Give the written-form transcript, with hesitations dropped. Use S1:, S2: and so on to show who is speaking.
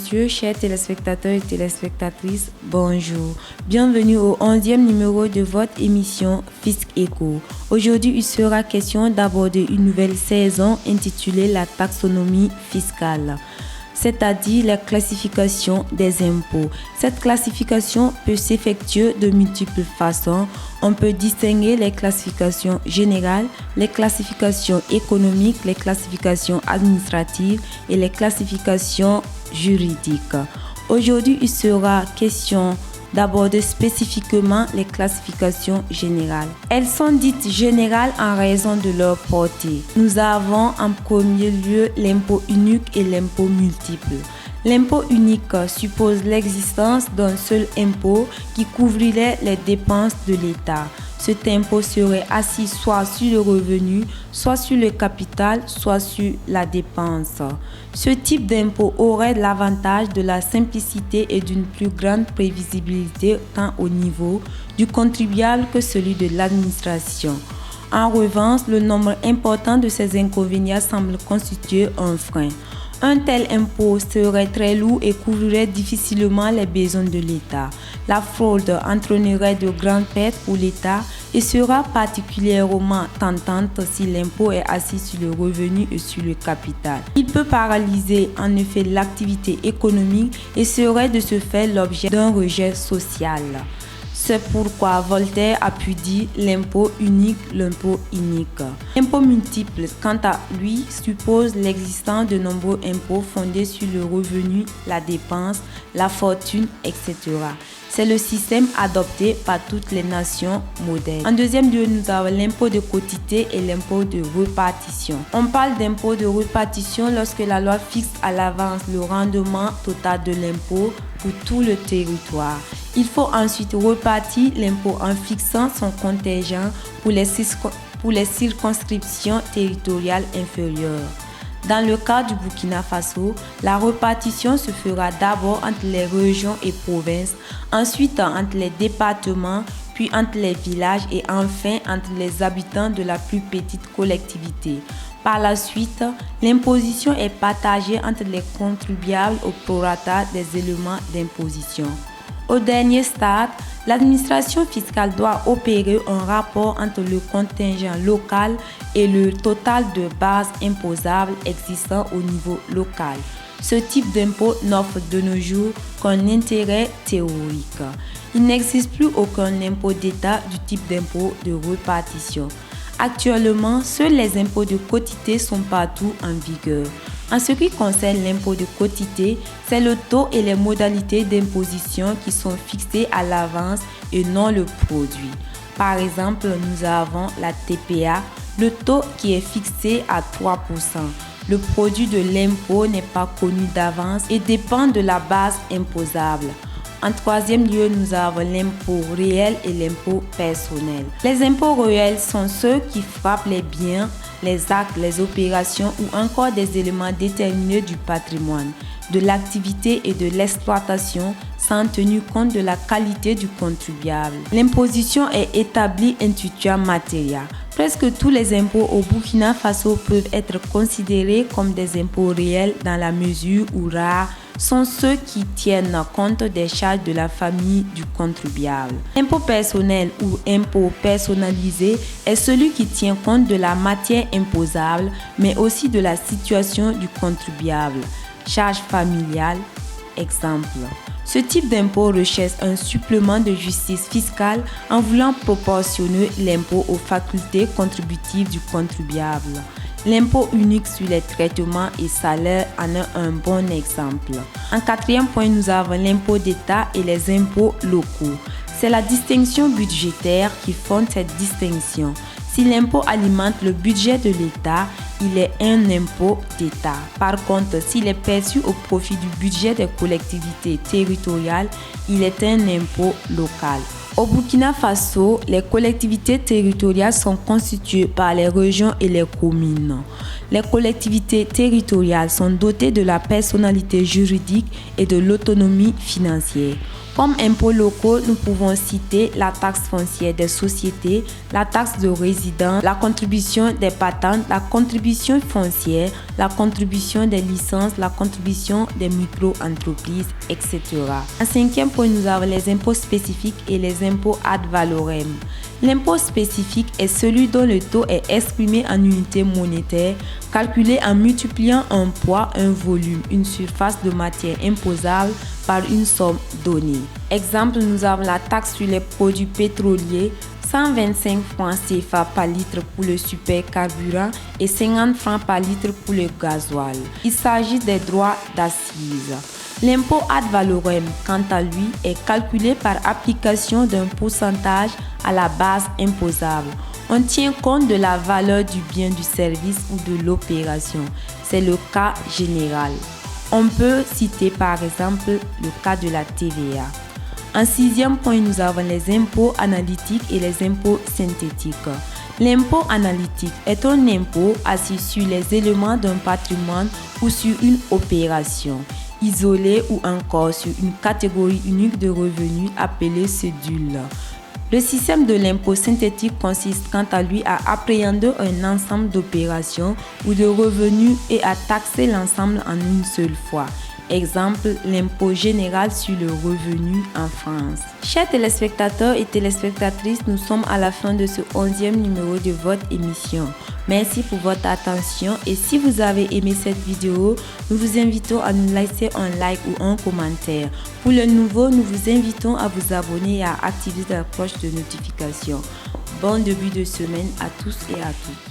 S1: messieurs, chers téléspectateurs et téléspectatrices, bonjour. Bienvenue au 11e numéro de votre émission Fisc Eco. Aujourd'hui, il sera question d'aborder une nouvelle saison intitulée la taxonomie fiscale, c'est-à-dire la classification des impôts. Cette classification peut s'effectuer de multiples façons. On peut distinguer les classifications générales, les classifications économiques, les classifications administratives et les classifications juridiques. Aujourd'hui, il sera question d'aborder spécifiquement les classifications générales. Elles sont dites générales en raison de leur portée. Nous avons en premier lieu l'impôt unique et l'impôt multiple. L'impôt unique suppose l'existence d'un seul impôt qui couvrirait les dépenses de l'État. Cet impôt serait assis soit sur le revenu, soit sur le capital, soit sur la dépense. Ce type d'impôt aurait l'avantage de la simplicité et d'une plus grande prévisibilité tant au niveau du contribuable que celui de l'administration. En revanche, le nombre important de ces inconvénients semble constituer un frein. Un tel impôt serait très lourd et couvrirait difficilement les besoins de l'État. La fraude entraînerait de grandes pertes pour l'État et sera particulièrement tentante si l'impôt est assis sur le revenu et sur le capital. Il peut paralyser en effet l'activité économique et serait de ce fait l'objet d'un rejet social. C'est pourquoi Voltaire a pu dire l'impôt unique. L'impôt multiple, quant à lui, suppose l'existence de nombreux impôts fondés sur le revenu, la dépense, la fortune, etc. C'est le système adopté par toutes les nations modernes. En deuxième lieu, nous avons l'impôt de quotité et l'impôt de répartition. On parle d'impôt de répartition lorsque la loi fixe à l'avance le rendement total de l'impôt pour tout le territoire. Il faut ensuite repartir l'impôt en fixant son contingent pour les circonscriptions territoriales inférieures. Dans le cas du Burkina Faso, la répartition se fera d'abord entre les régions et provinces, ensuite entre les départements, puis entre les villages et enfin entre les habitants de la plus petite collectivité. Par la suite, l'imposition est partagée entre les contribuables au prorata des éléments d'imposition. Au dernier stade, l'administration fiscale doit opérer un rapport entre le contingent local et le total de base imposable existant au niveau local. Ce type d'impôt n'offre de nos jours qu'un intérêt théorique. Il n'existe plus aucun impôt d'État du type d'impôt de répartition. Actuellement, seuls les impôts de quotité sont partout en vigueur. En ce qui concerne l'impôt de quotité, c'est le taux et les modalités d'imposition qui sont fixés à l'avance et non le produit. Par exemple, nous avons la TPA, le taux qui est fixé à 3%. Le produit de l'impôt n'est pas connu d'avance et dépend de la base imposable. En troisième lieu, nous avons l'impôt réel et l'impôt personnel. Les impôts réels sont ceux qui frappent les biens, les actes, les opérations ou encore des éléments déterminés du patrimoine, de l'activité et de l'exploitation sans tenir compte de la qualité du contribuable. L'imposition est établie intuitua materia. Presque tous les impôts au Burkina Faso peuvent être considérés comme des impôts réels dans la mesure où rares sont ceux qui tiennent compte des charges de la famille du contribuable. L'impôt personnel ou impôt personnalisé est celui qui tient compte de la matière imposable, mais aussi de la situation du contribuable. Charges familiales, exemple. Ce type d'impôt recherche un supplément de justice fiscale en voulant proportionner l'impôt aux facultés contributives du contribuable. L'impôt unique sur les traitements et salaires en est un bon exemple. En quatrième point, nous avons l'impôt d'État et les impôts locaux. C'est la distinction budgétaire qui fonde cette distinction. Si l'impôt alimente le budget de l'État, il est un impôt d'État. Par contre, s'il est perçu au profit du budget des collectivités territoriales, il est un impôt local. Au Burkina Faso, les collectivités territoriales sont constituées par les régions et les communes. Les collectivités territoriales sont dotées de la personnalité juridique et de l'autonomie financière. Comme impôts locaux, nous pouvons citer la taxe foncière des sociétés, la taxe de résidence, la contribution des patentes, la contribution foncière, la contribution des licences, la contribution des micro-entreprises, etc. En cinquième point, nous avons les impôts spécifiques et les impôts ad valorem. L'impôt spécifique est celui dont le taux est exprimé en unité monétaire, calculé en multipliant un poids, un volume, une surface de matière imposable par une somme donnée. Exemple, nous avons la taxe sur les produits pétroliers, 125 francs CFA par litre pour le supercarburant et 50 francs par litre pour le gasoil. Il s'agit des droits d'assises. L'impôt ad valorem, quant à lui, est calculé par application d'un pourcentage à la base imposable. On tient compte de la valeur du bien, du service ou de l'opération. C'est le cas général. On peut citer par exemple le cas de la TVA. En sixième point, nous avons les impôts analytiques et les impôts synthétiques. L'impôt analytique est un impôt assis sur les éléments d'un patrimoine ou sur une opération isolée ou encore sur une catégorie unique de revenus appelée cédule. Le système de l'impôt synthétique consiste quant à lui à appréhender un ensemble d'opérations ou de revenus et à taxer l'ensemble en une seule fois. Exemple, l'impôt général sur le revenu en France. Chers téléspectateurs et téléspectatrices, nous sommes à la fin de ce 11e numéro de votre émission. Merci pour votre attention et si vous avez aimé cette vidéo, nous vous invitons à nous laisser un like ou un commentaire. Pour le nouveau, nous vous invitons à vous abonner et à activer la cloche de notification. Bon début de semaine à tous et à toutes.